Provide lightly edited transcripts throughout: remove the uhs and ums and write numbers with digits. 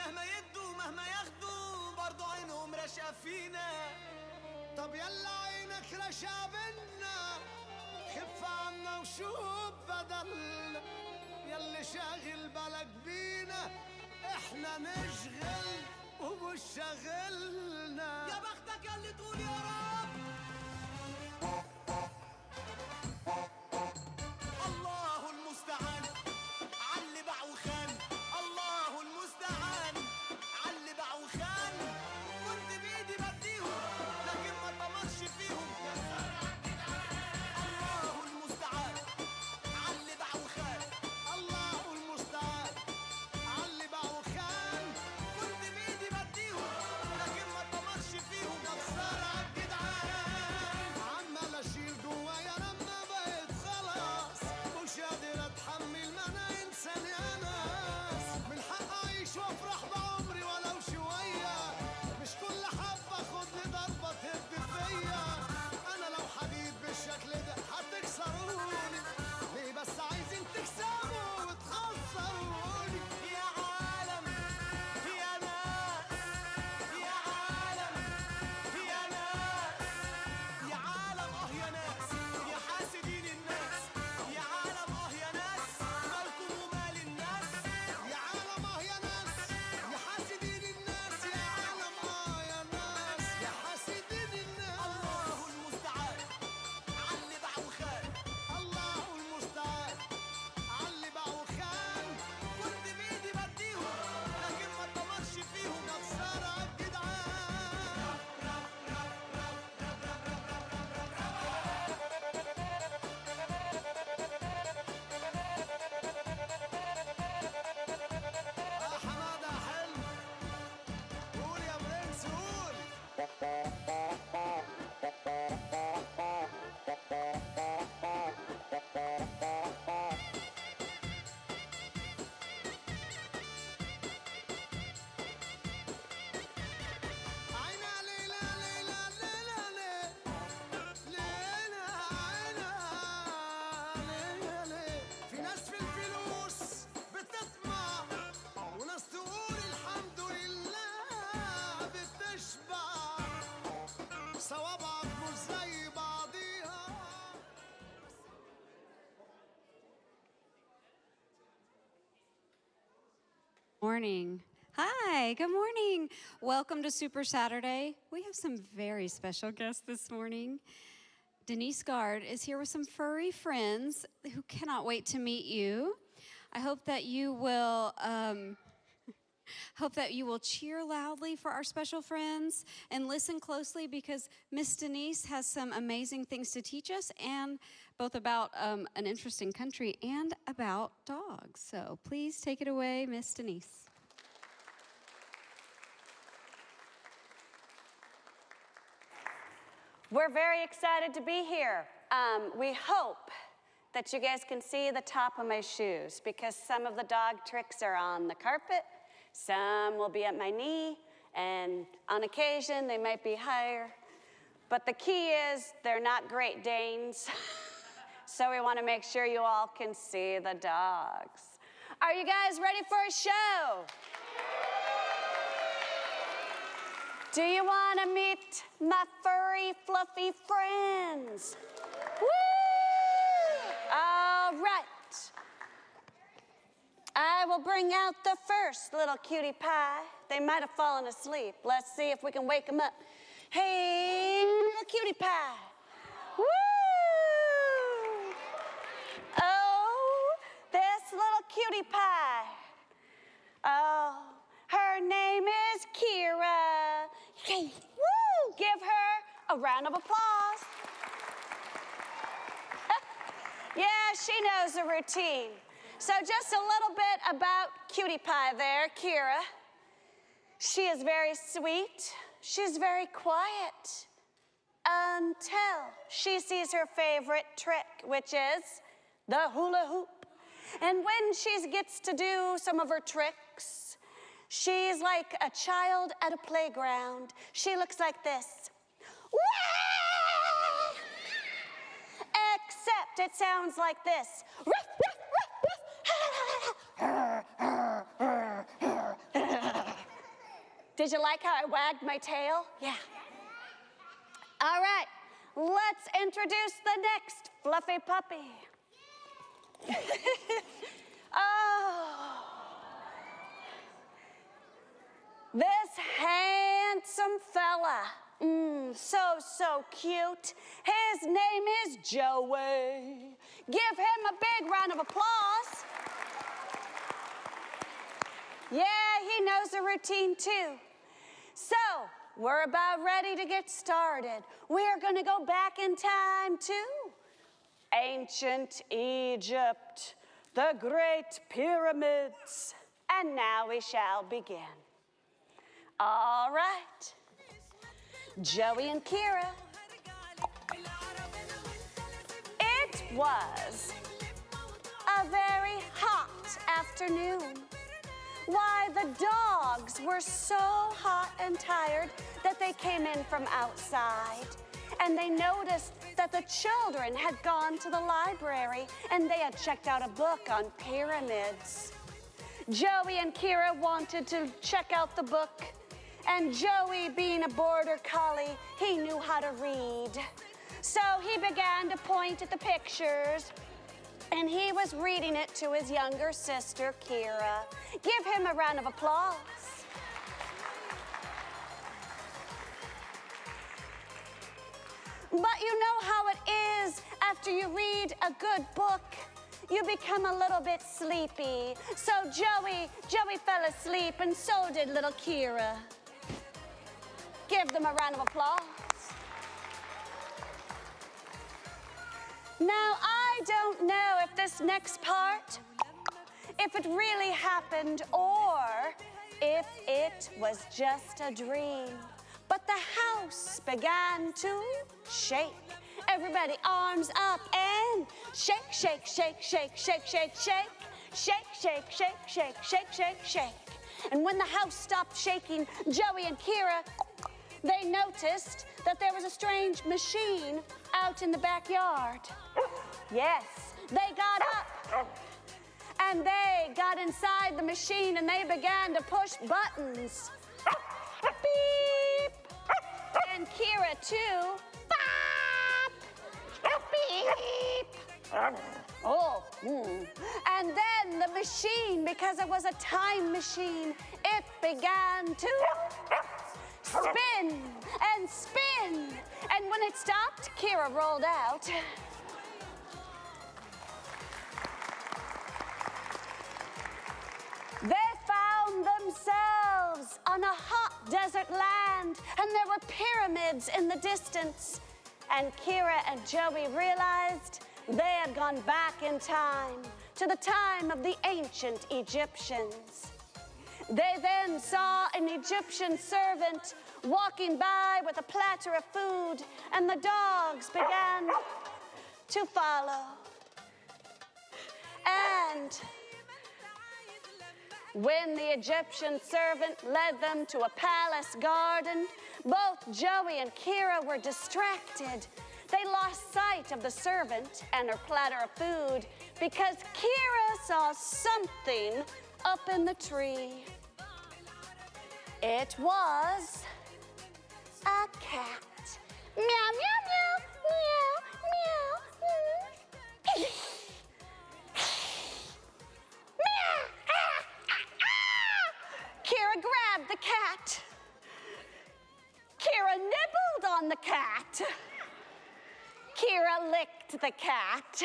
مهما يدوا مهما ياخدوا برضو عينهم راشقة فينا. طب يلا عينك راشقة بينا، خف عنا وشوف بدلنا، ياللي شاغل بالك بينا احنا نشغل ومش شاغلنا. يا بختك ياللي تقول يا رب. الله المستعان عاللي باع وخان، الله المستعان عاللي باع وخان. كنت بايدي بديهم لكن ما طمرش فيهم. الله المستعان عاللي باع وخان، الله المستعان عاللي باع وخان. كنت بايدي بديهم لكن ما طمرش فيهم. يا خسارة عالجدعان، عمال اشيل جوايا لما بقيت خلاص مش قادر اتحمل، ما انا انسان يا ناس. من حق اعيش وافرح بعمري ولو شويه، مش كل حبه خد لي ضربه تهد فيا. انا لو حديد بالشكل ده هتكسروني ليه؟ بس عايزين تكسبوا وتخسروني. يا عالم يا ناس، يا عالم يا ناس، يا عالم يا ناس، يا حاسدين الناس. يا عالم يا ناس، مالكم ومال الناس. يا عالم يا ناس، يا حاسدين الناس. يا عالم يا ناس، يا حاسدين الناس. الله المستعان عاللي باع وخان، الله المستعان عاللي باع وخان. كنت بايدي بديهم لكن ما طمرش فيهم. يا خسارة عالجدعان. يا حمادة حلو، قول يا برنس قول. عينا ليلى ليلى ليلى ليلى عينا ليلى ليلى. في ناس في الفلوس بتطمع وناس تقول الحمد لله بتشبع. صوابعك مش زي بعضيها. Morning. Hi, good morning. Welcome to Super Saturday. We have some very special guests this morning. Denise Gard is here with some furry friends who cannot wait to meet you. I hope that you will cheer loudly for our special friends and listen closely because Miss Denise has some amazing things to teach us, and both about an interesting country and about dogs. So please take it away, Miss Denise. We're very excited to be here. We hope that you guys can see the top of my shoes because some of the dog tricks are on the carpet, some will be at my knee, and on occasion they might be higher. But the key is they're not Great Danes, so we want to make sure you all can see the dogs. Are you guys ready for a show? Do you want to meet my furry, fluffy friends? Woo! All right. I will bring out the first little cutie pie. They might have fallen asleep. Let's see if we can wake them up. Hey, little cutie pie. Woo! Oh, this little cutie pie. Oh, her name is Kira. Hey, woo! Give her a round of applause. Yeah, she knows the routine. So just a little bit about Cutie Pie there, Kira. She is very sweet. She's very quiet until she sees her favorite trick, which is the hula hoop. And when she gets to do some of her tricks, she's like a child at a playground. She looks like this. Wah! Except it sounds like this. Ruff, ruff, ruff, ruff. Did you like how I wagged my tail? Yeah. All right, let's introduce the next fluffy puppy. Oh. This handsome fella, so cute. His name is Joey. Give him a big round of applause. Yeah, he knows the routine too. So, we're about ready to get started. We're gonna go back in time to ancient Egypt, the great pyramids. And now we shall begin. All right, Joey and Kira. It was a very hot afternoon. Why, the dogs were so hot and tired that they came in from outside. And they noticed that the children had gone to the library and they had checked out a book on pyramids. Joey and Kira wanted to check out the book. And Joey, being a border collie, he knew how to read. So he began to point at the pictures, and he was reading it to his younger sister, Kira. Give him a round of applause. But you know how it is after you read a good book. You become a little bit sleepy. So Joey fell asleep, and so did little Kira. Give them a round of applause. Now, I don't know if this next part, if it really happened or if it was just a dream. But the house began to shake. Everybody arms up and shake, shake, shake, shake, shake, shake, shake, shake, shake, shake, shake, shake, shake, shake. And when the house stopped shaking, Joey and Kira, they noticed that there was a strange machine out in the backyard. Yes, they got up and they got inside the machine and they began to push buttons. Beep! And Kira too. Bop! Beep! Oh, And then the machine, because it was a time machine, it began to spin and spin. And when it stopped, Kira rolled out. They found themselves on a hot desert land, and there were pyramids in the distance. And Kira and Joey realized they had gone back in time to the time of the ancient Egyptians. They then saw an Egyptian servant walking by with a platter of food, and the dogs began to follow. And when the Egyptian servant led them to a palace garden, both Joey and Kira were distracted. They lost sight of the servant and her platter of food because Kira saw something up in the tree. It was a cat. Meow, meow, meow, meow, meow. Kira grabbed the cat. Kira nibbled on the cat. Kira licked the cat.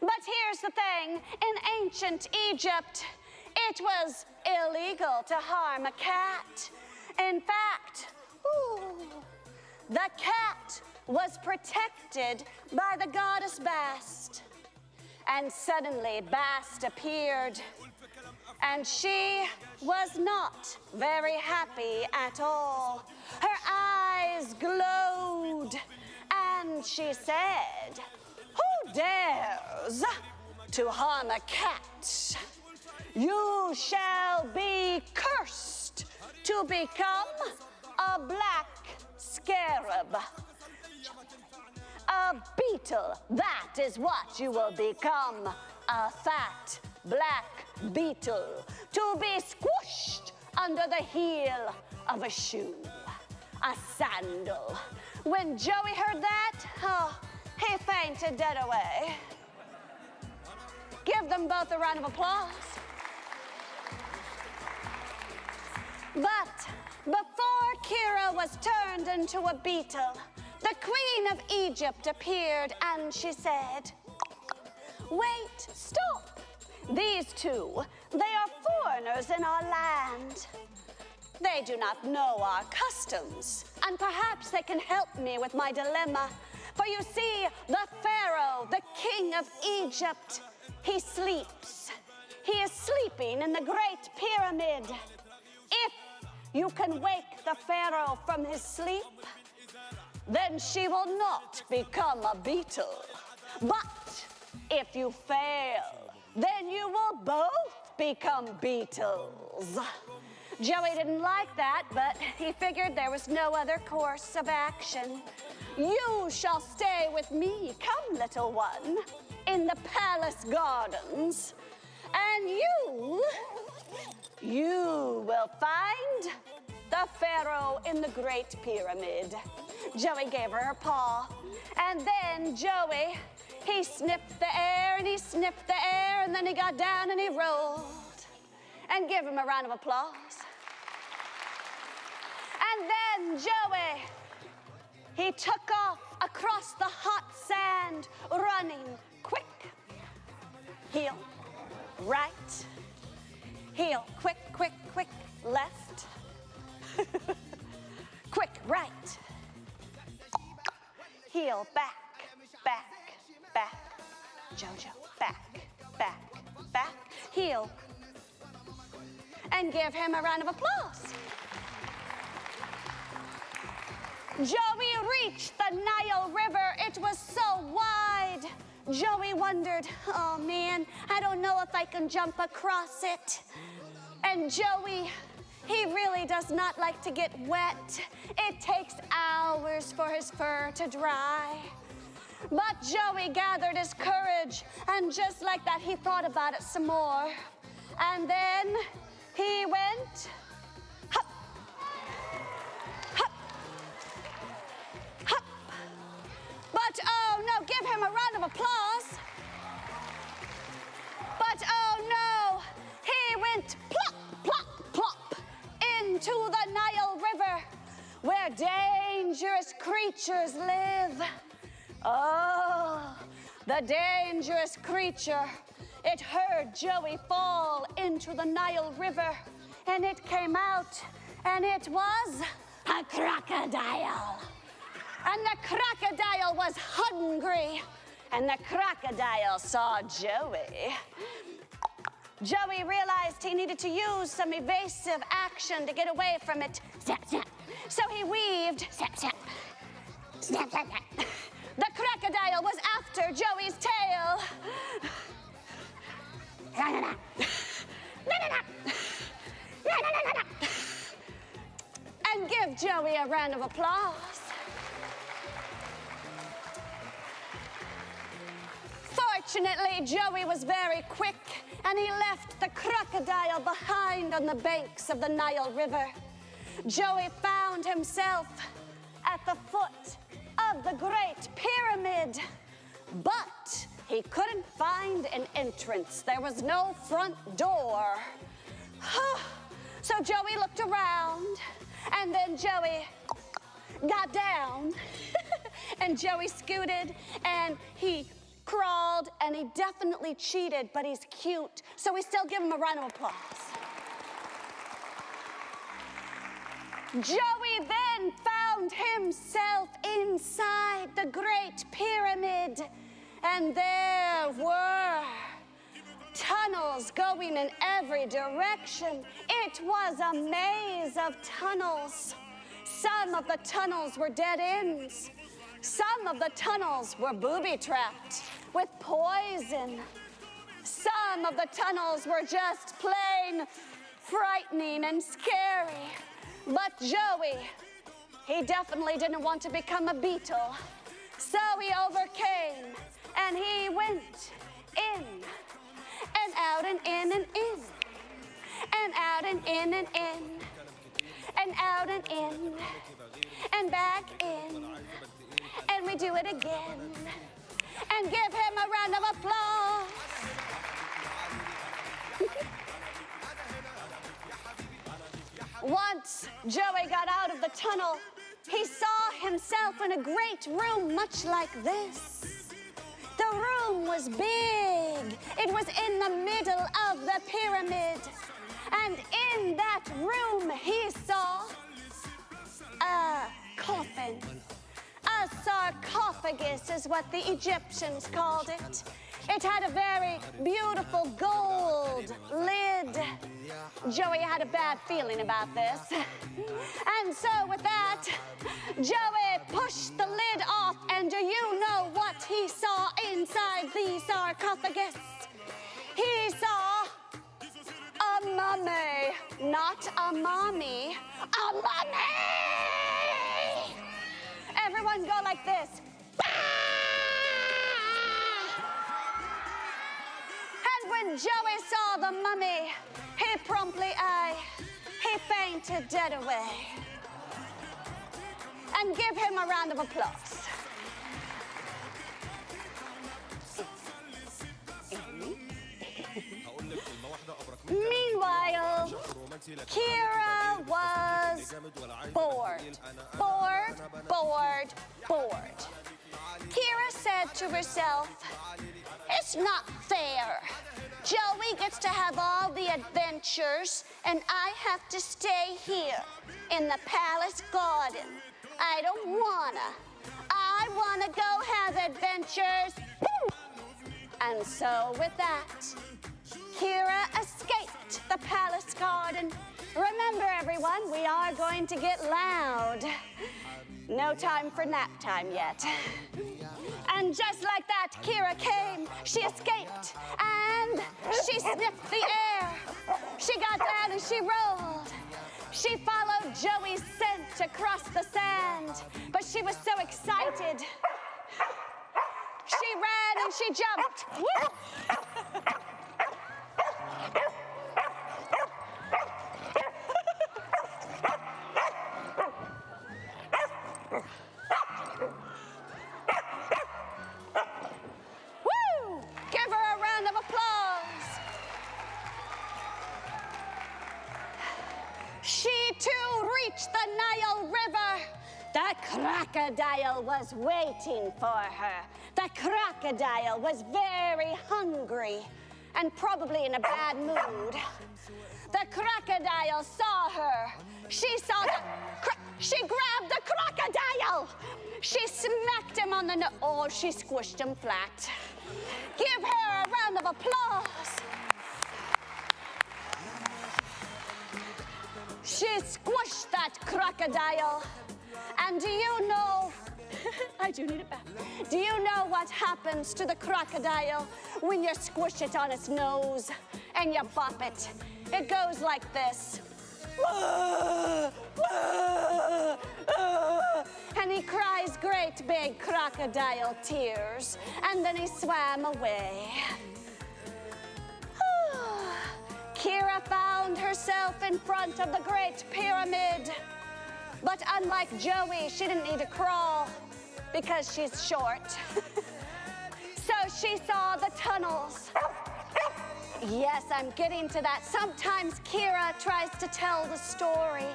But here's the thing, in ancient Egypt, it was illegal to harm a cat. In fact, the cat was protected by the goddess Bast. And suddenly Bast appeared, and she was not very happy at all. Her eyes glowed, and she said, "Who dares to harm a cat? You shall be cursed to become a black scarab. A beetle, that is what you will become. A fat black beetle to be squished under the heel of a shoe, a sandal. When Joey heard that, oh, he fainted dead away. Give them both a round of applause. But before Kira was turned into a beetle, the Queen of Egypt appeared and she said, "Wait, stop. These two, they are foreigners in our land. They do not know our customs, and perhaps they can help me with my dilemma. For you see, the Pharaoh, the king of Egypt, he sleeps. He is sleeping in the Great Pyramid. If you can wake the Pharaoh from his sleep, then she will not become a beetle. But if you fail, then you will both become beetles." Joey didn't like that, but he figured there was no other course of action. "You shall stay with me, come little one, in the palace gardens, and you will find the Pharaoh in the Great Pyramid." Joey gave her her paw, and then Joey, he sniffed the air and he sniffed the air, and then he got down and he rolled. And give him a round of applause. And then Joey, he took off across the hot sand, running quick. Heel, right. Heel, quick, quick, quick, left. Quick, right. Heel, back, back, back. Jojo, back, back, back. Heel. And give him a round of applause. Joey reached the Nile River. It was so wide. Joey wondered, "Oh man, I don't know if I can jump across it." And Joey, he really does not like to get wet. It takes hours for his fur to dry. But Joey gathered his courage, and just like that, he thought about it some more. And then he went, hop, hop, hop. But oh no, give him a round of applause. But oh no, he went plop, plop, plop into the Nile River, where dangerous creatures live. Oh, the dangerous creature. It heard Joey fall into the Nile River, and it came out, and it was a crocodile. And the crocodile was hungry, and the crocodile saw Joey. Joey realized he needed to use some evasive action to get away from it. Snap, snap. So he weaved, snap, snap, snap, snap, snap. The crocodile was after Joey's tail. And give Joey a round of applause. Fortunately, Joey was very quick, and he left the crocodile behind on the banks of the Nile River. Joey found himself at the foot of the Great Pyramid, but he couldn't find an entrance. There was no front door. So Joey looked around, and then Joey got down, and Joey scooted, and he crawled, and he definitely cheated, but he's cute, so we still give him a round of applause. Joey then found himself inside the Great Pyramid, and there were tunnels going in every direction. It was a maze of tunnels. Some of the tunnels were dead ends. Some of the tunnels were booby-trapped with poison. Some of the tunnels were just plain frightening and scary. But Joey, he definitely didn't want to become a beetle. So he overcame, and he went in and out and in and in. and out and in and in, and out and in, and back in, and we do it again, and give him a round of applause. Once Joey got out of the tunnel, he saw himself in a great room much like this. The room was big. It was in the middle of the pyramid. And in that room, he saw a coffin. A sarcophagus is what the Egyptians called it. It had a very beautiful gold lid. Joey had a bad feeling about this. And so with that, Joey pushed the lid off, and do you know what he saw inside the sarcophagus? He saw a mummy, not a mommy, a mummy! Everyone go like this. And when Joey saw the mummy, he promptly, he fainted dead away. And give him a round of applause. Meanwhile, Kira was bored. Kira said to herself, it's not fair. Joey gets to have all the adventures, and I have to stay here in the palace garden. I don't wanna. I wanna go have adventures. And so with that, Kira escaped the palace garden. Remember, everyone, we are going to get loud. No time for nap time yet. And just like that, Kira came, she escaped, and she sniffed the air. She got down and she rolled. She followed Joey's scent across the sand, but she was so excited. She ran and she jumped. Woo! Woo! Give her a round of applause. She too reached the Nile River. The crocodile was waiting for her. The crocodile was very hungry and probably in a bad mood. The crocodile saw her. She grabbed the crocodile. She smacked him on the nose. Oh, she squished him flat. Give her a round of applause. She squished that crocodile. And do you know, I do need it back. Do you know what happens to the crocodile when you squish it on its nose and you bop it? It goes like this. And he cries great big crocodile tears, and then he swam away. Kira found herself in front of the Great Pyramid. But unlike Joey, she didn't need to crawl because she's short. So she saw the tunnels. Yes, I'm getting to that. Sometimes Kira tries to tell the story.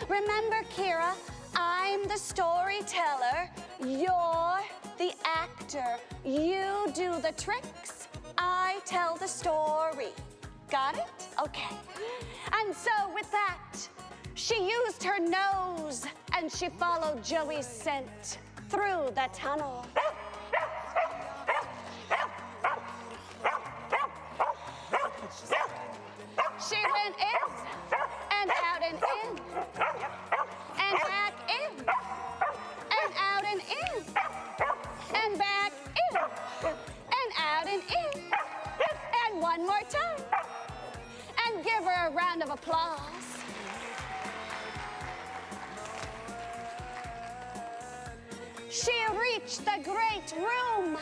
Remember, Kira, I'm the storyteller. You're the actor. You do the tricks. I tell the story. Got it? Okay. And so with that, she used her nose and she followed Joey's scent through the tunnel. She went in and out and in and back in and out and in and back in and out and in and one more time. And give her a round of applause. She reached the great room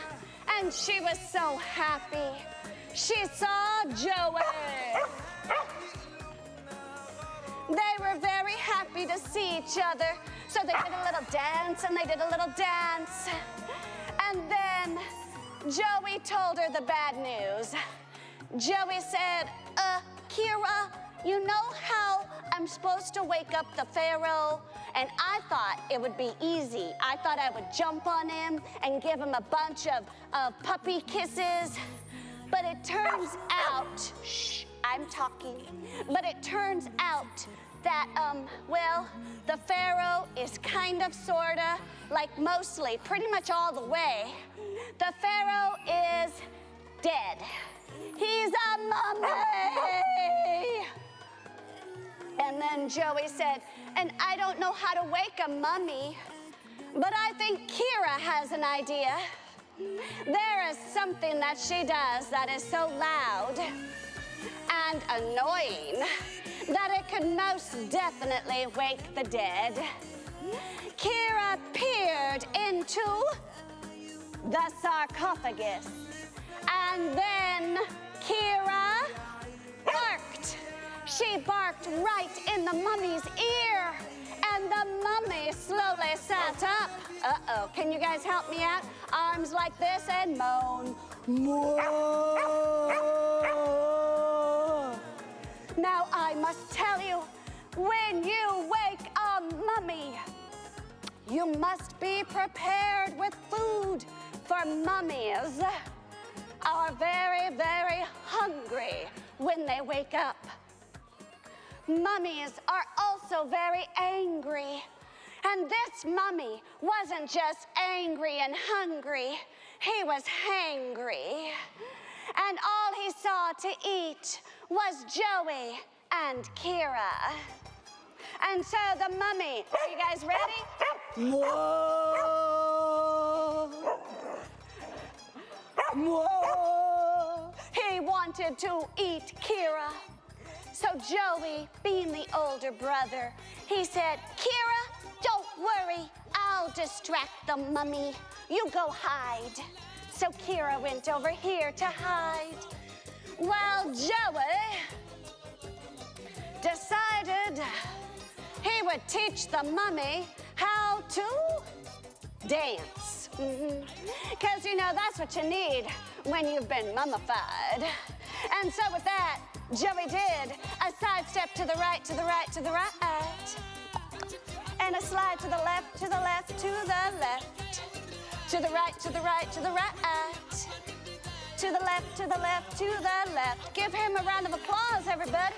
and she was so happy. She saw Joey. They were very happy to see each other. So they did a little dance and they did a little dance. And then Joey told her the bad news. Joey said, Kira, you know how I'm supposed to wake up the Pharaoh? And I thought it would be easy. I thought I would jump on him and give him a bunch of puppy kisses. But it turns out, shh, I'm talking. But it turns out that, well, the Pharaoh is kind of, sorta, like mostly, pretty much all the way. The Pharaoh is dead. He's a mummy. And then Joey said, and I don't know how to wake a mummy, but I think Kira has an idea. There is something that she does that is so loud and annoying that it could most definitely wake the dead. Kira peered into the sarcophagus, and then Kira barked. She barked right in the mummy's ear, and the mummy slowly sat up. Uh-oh, can you guys help me out? Arms like this and moan. Now I must tell you, when you wake a mummy, you must be prepared with food, for mummies are very, very hungry when they wake up. Mummies are also very angry. And this mummy wasn't just angry and hungry, he was hangry. And all he saw to eat was Joey and Kira. And so the mummy, are you guys ready? He wanted to eat Kira. So Joey, being the older brother, he said, Kira, don't worry, I'll distract the mummy. You go hide. So Kira went over here to hide. While Joey decided he would teach the mummy how to dance. Because, you know, that's what you need when you've been mummified. And so with that, Joey did a sidestep to the right, to the right, to the right. And a slide to the left, to the left, to the left. To the right, to the right, to the right. To the left, to the left, to the left. Give him a round of applause, everybody.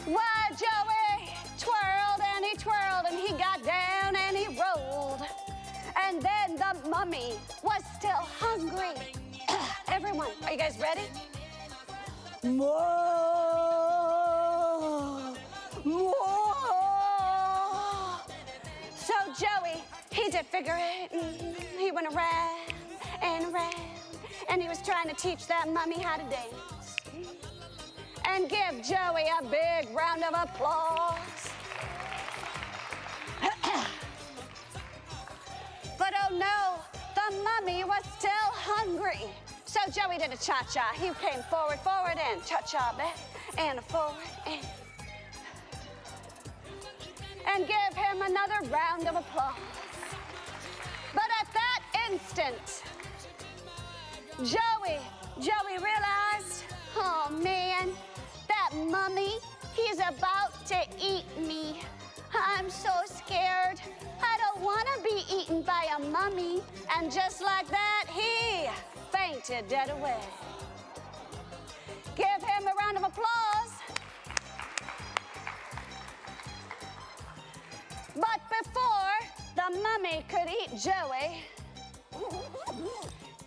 Why, Joey twirled and he got down and he rolled. And then the mummy was still hungry. Everyone, are you guys ready? More. So Joey, he did figure eight. He went around and around, and he was trying to teach that mummy how to dance. And give Joey a big round of applause. But oh no, the mummy was still hungry. So Joey did a cha-cha. He came forward, forward, and cha-cha back, and forward, and give him another round of applause. But at that instant, Joey realized, oh man, that mummy, he's about to eat me. I'm so scared. I don't want to be eaten by a mummy. And just like that, he fainted dead away. Give him a round of applause. But before the mummy could eat Joey,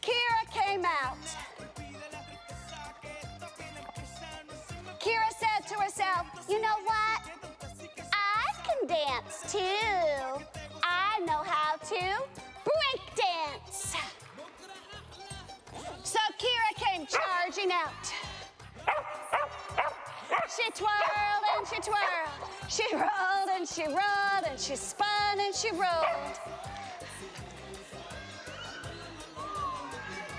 Kira came out. Kira said to herself, you know what? I can dance too. I know how to break dance. So Kira came charging out. She twirled and she twirled. She rolled and she rolled and she spun and she rolled.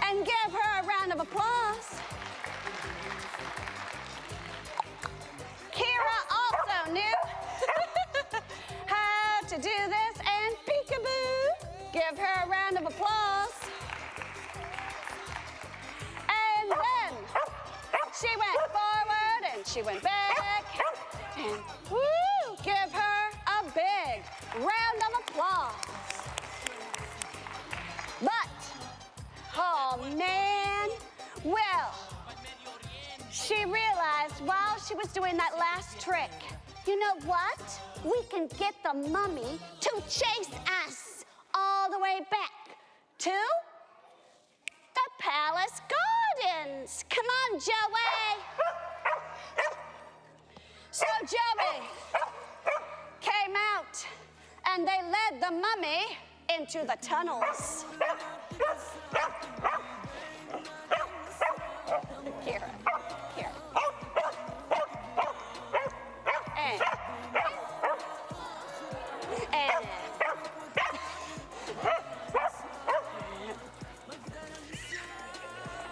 And give her a round of applause. She went forward and she went back. And woo, give her a big round of applause. But, oh man, well, she realized while she was doing that last trick, you know what? We can get the mummy to chase us all the way back to the palace gardens. Come on, Joey. So Joey came out and they led the mummy into the tunnels. Kira.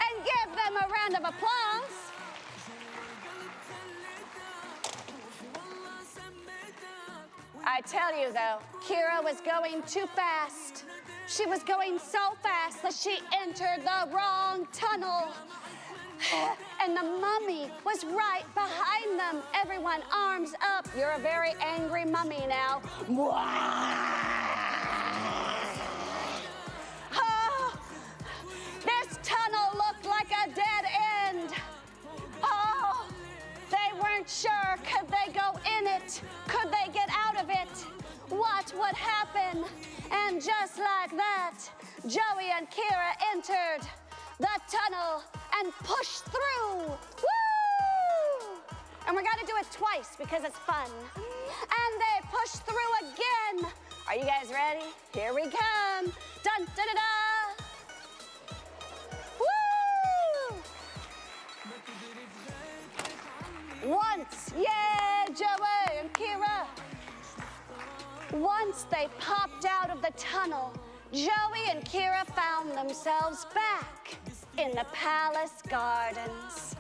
And give them a round of applause. I tell you though, Kira was going too fast. She was going so fast that she entered the wrong tunnel. And the mummy was right behind them. Everyone, arms up. You're a very angry mummy now. Oh, this tunnel looked like a dead end. Oh, they weren't sure. Could they go in it? Could they get out of it? What would happen? And just like that, Joey and Kira entered the tunnel and pushed through. Woo! And we're gonna do it twice because it's fun. And they pushed through again. Are you guys ready? Here we come. Dun da da da. Woo! Once, yeah, Joey and Kira. Once they popped out of the tunnel, Joey and Kira found themselves back in the palace gardens.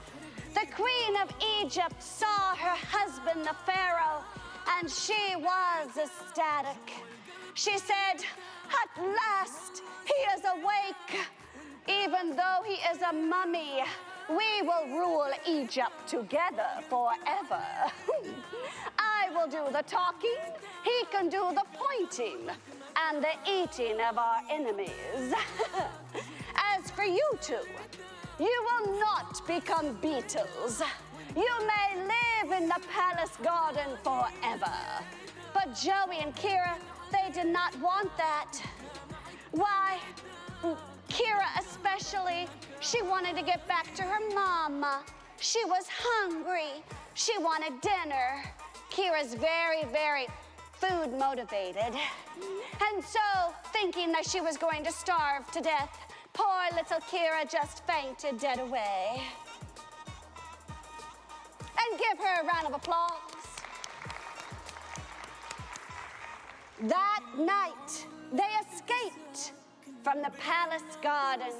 The Queen of Egypt saw her husband, the Pharaoh, and she was ecstatic. She said, "At last he is awake. Even though he is a mummy, we will rule Egypt together forever. I will do the talking, he can do the pointing, and the eating of our enemies. As for you two, you will not become beetles. You may live in the palace garden forever." But Joey and Kira, they did not want that. Why? Kira especially, she wanted to get back to her mama. She was hungry. She wanted dinner. Kira's very, very food motivated. And so, thinking that she was going to starve to death, poor little Kira just fainted dead away. And give her a round of applause. That night, they escaped from the palace garden.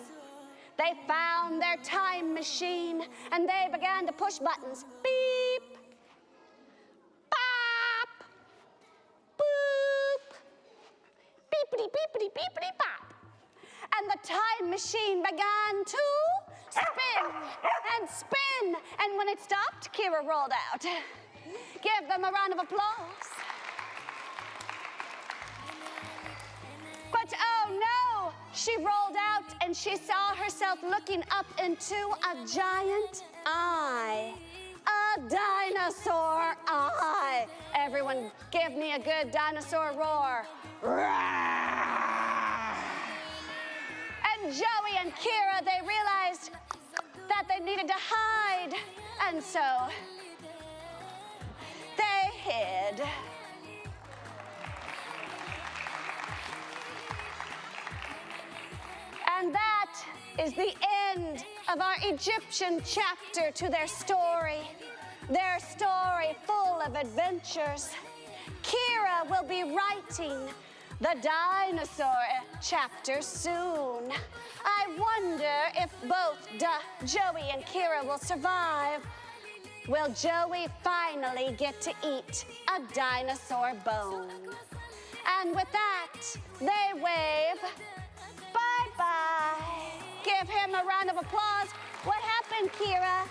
They found their time machine and they began to push buttons. Beep, bop, boop, beepity, beepity, beepity, bop. And the time machine began to spin and spin. And when it stopped, Kira rolled out. Give them a round of applause. But oh no, she rolled out and she saw herself looking up into a giant eye. A dinosaur eye. Everyone give me a good dinosaur roar. And Joey and Kira, they realized that they needed to hide. And so they hid. And that is the end of our Egyptian chapter to their story full of adventures. Kira will be writing the dinosaur chapter soon. I wonder if both Joey and Kira will survive. Will Joey finally get to eat a dinosaur bone? And with that, they wave bye-bye. Give him a round of applause. What happened, Kira?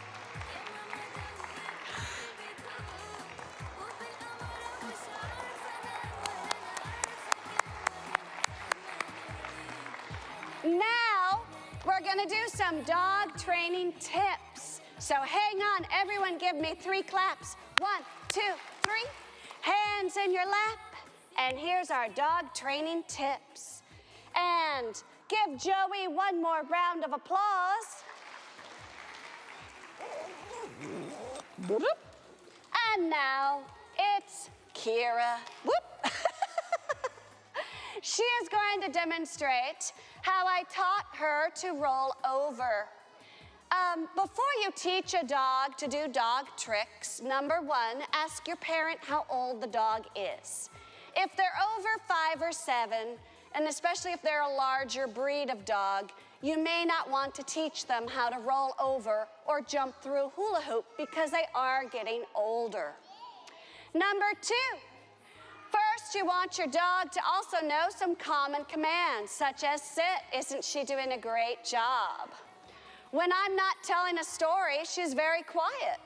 gonna do some dog training tips. So hang on, everyone give me 3 claps. 1, 2, 3. Hands in your lap. And here's our dog training tips. And give Joey one more round of applause. And now it's Kira. Whoop. She is going to demonstrate how I taught her to roll over. Before you teach a dog to do dog tricks, number 1, ask your parent how old the dog is. If they're over 5 or 7, and especially if they're a larger breed of dog, you may not want to teach them how to roll over or jump through hula hoop because they are getting older. Number 2, first you want your dog to also know some common commands, such as sit. Isn't she doing a great job? When I'm not telling a story, she's very quiet.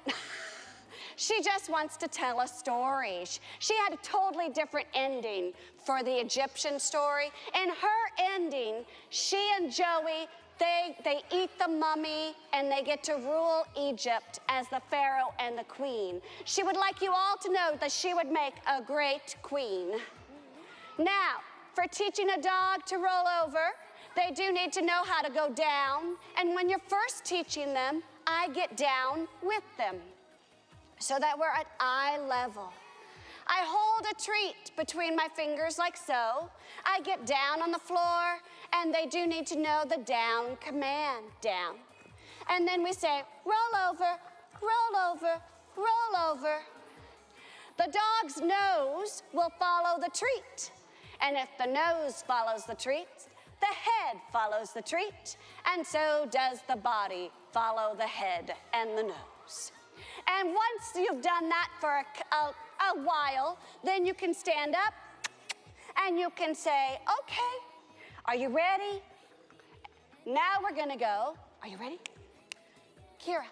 She just wants to tell a story. She had a totally different ending for the Egyptian story. In her ending, she and Joey, they eat the mummy and they get to rule Egypt as the Pharaoh and the queen. She would like you all to know that she would make a great queen. Now, for teaching a dog to roll over, they do need to know how to go down. And when you're first teaching them, I get down with them so that we're at eye level. I hold a treat between my fingers like so. I get down on the floor, and they do need to know the down command, down. And then we say, roll over, roll over, roll over. The dog's nose will follow the treat. And if the nose follows the treat, the head follows the treat, and so does the body follow the head and the nose. And once you've done that for a while, then you can stand up and you can say, okay, are you ready? Now we're gonna go. Are you ready? Kira.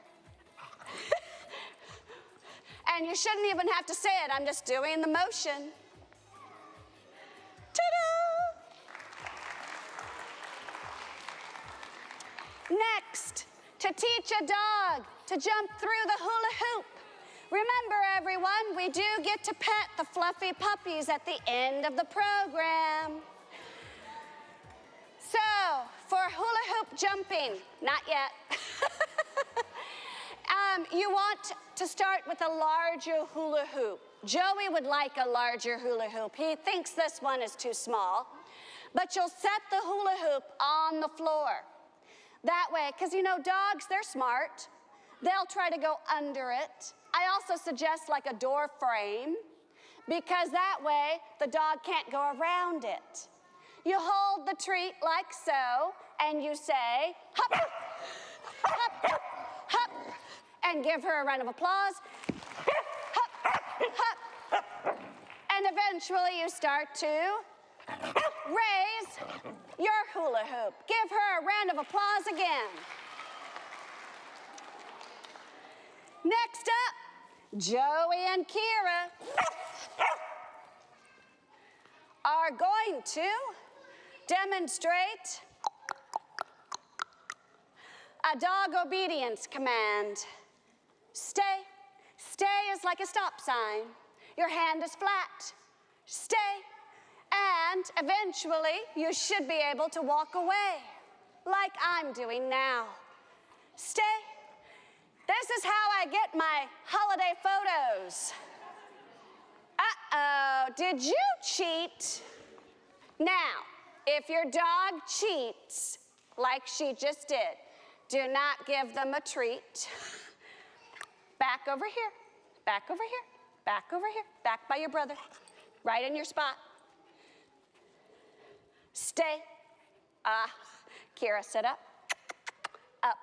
And you shouldn't even have to say it, I'm just doing the motion. Ta-da! Next, to teach a dog to jump through the hula hoop. Remember, everyone, we do get to pet the fluffy puppies at the end of the program. So, for hula hoop jumping, not yet. You want to start with a larger hula hoop. Joey would like a larger hula hoop. He thinks this one is too small. But you'll set the hula hoop on the floor. That way, because you know, dogs, they're smart. They'll try to go under it. I also suggest like a door frame, because that way the dog can't go around it. You hold the treat like so, and you say, hop, hop, hop, and give her a round of applause. Hop, hop. And eventually you start to raise your hula hoop. Give her a round of applause again. Next up, Joey and Kira are going to demonstrate a dog obedience command. Stay. Stay is like a stop sign. Your hand is flat. Stay. And eventually, you should be able to walk away, like I'm doing now. Stay. This is how I get my holiday photos. Uh-oh, did you cheat? Now, if your dog cheats, like she just did, do not give them a treat. Back over here, back over here, back over here, back by your brother, right in your spot. Stay. Kira, sit up. Up.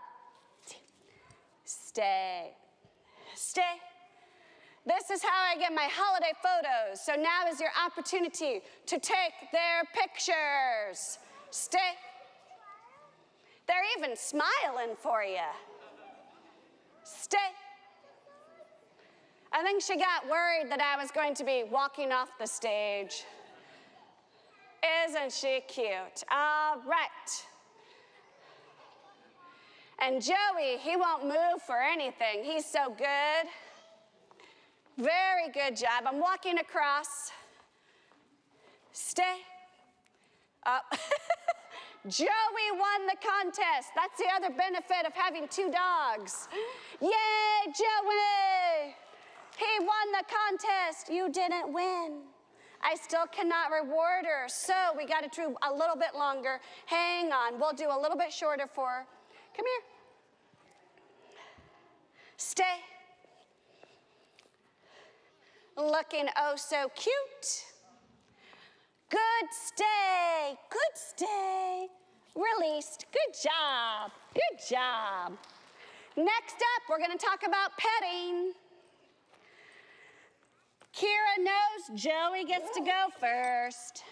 Stay. Stay. This is how I get my holiday photos. So now is your opportunity to take their pictures. Stay. They're even smiling for you. Stay. I think she got worried that I was going to be walking off the stage. Isn't she cute? All right. And Joey, he won't move for anything. He's so good. Very good job. I'm walking across. Stay. Up. Joey won the contest. That's the other benefit of having two dogs. Yay, Joey! He won the contest. You didn't win. I still cannot reward her, so we got to do a little bit longer. Hang on, we'll do a little bit shorter for her. Come here. Stay. Looking oh so cute. Good stay, good stay. Released, good job, good job. Next up, we're gonna talk about petting. Kira knows Joey gets to go first.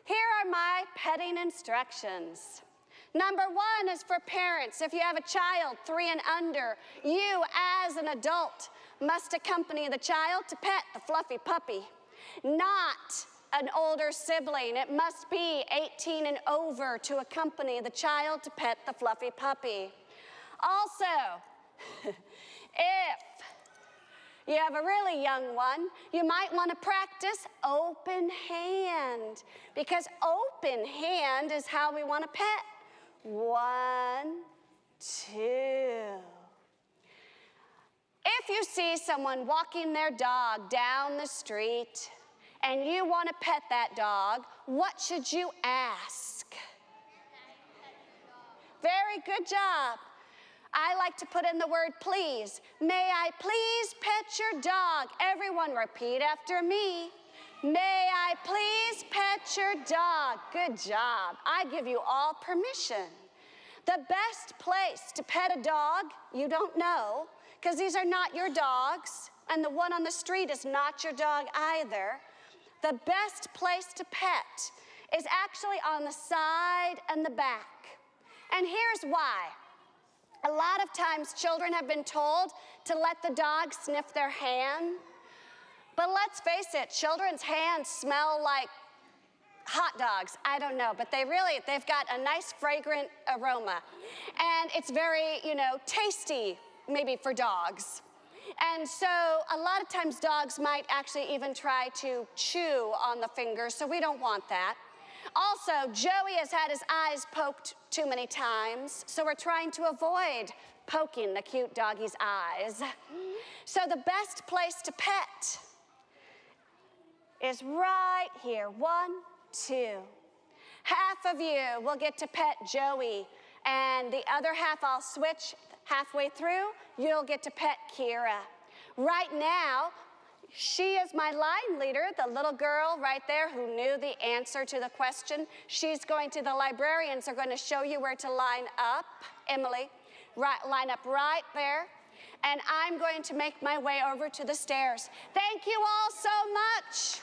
Here are my petting instructions. Number one is for parents. If you have a child 3 and under, you as an adult must accompany the child to pet the fluffy puppy, not an older sibling. It must be 18 and over to accompany the child to pet the fluffy puppy. Also, if you have a really young one, you might want to practice open hand, because open hand is how we want to pet. 1, 2. If you see someone walking their dog down the street and you want to pet that dog, what should you ask? Very good job. I like to put in the word please. May I please pet your dog? Everyone repeat after me. May I please pet your dog? Good job. I give you all permission. The best place to pet a dog you don't know, because these are not your dogs, and the one on the street is not your dog either. The best place to pet is actually on the side and the back. And here's why. A lot of times children have been told to let the dog sniff their hand. But let's face it, children's hands smell like hot dogs. I don't know, but they've got a nice fragrant aroma. And it's very, tasty maybe for dogs. And so a lot of times dogs might actually even try to chew on the fingers, so we don't want that. Also, Joey has had his eyes poked too many times, so we're trying to avoid poking the cute doggy's eyes. So the best place to pet is right here. 1, 2. Half of you will get to pet Joey, and the other half I'll switch halfway through. You'll get to pet Kira. Right now, she is my line leader, the little girl right there who knew the answer to the question. The librarians are going to show you where to line up. Emily, line up right there. And I'm going to make my way over to the stairs. Thank you all so much.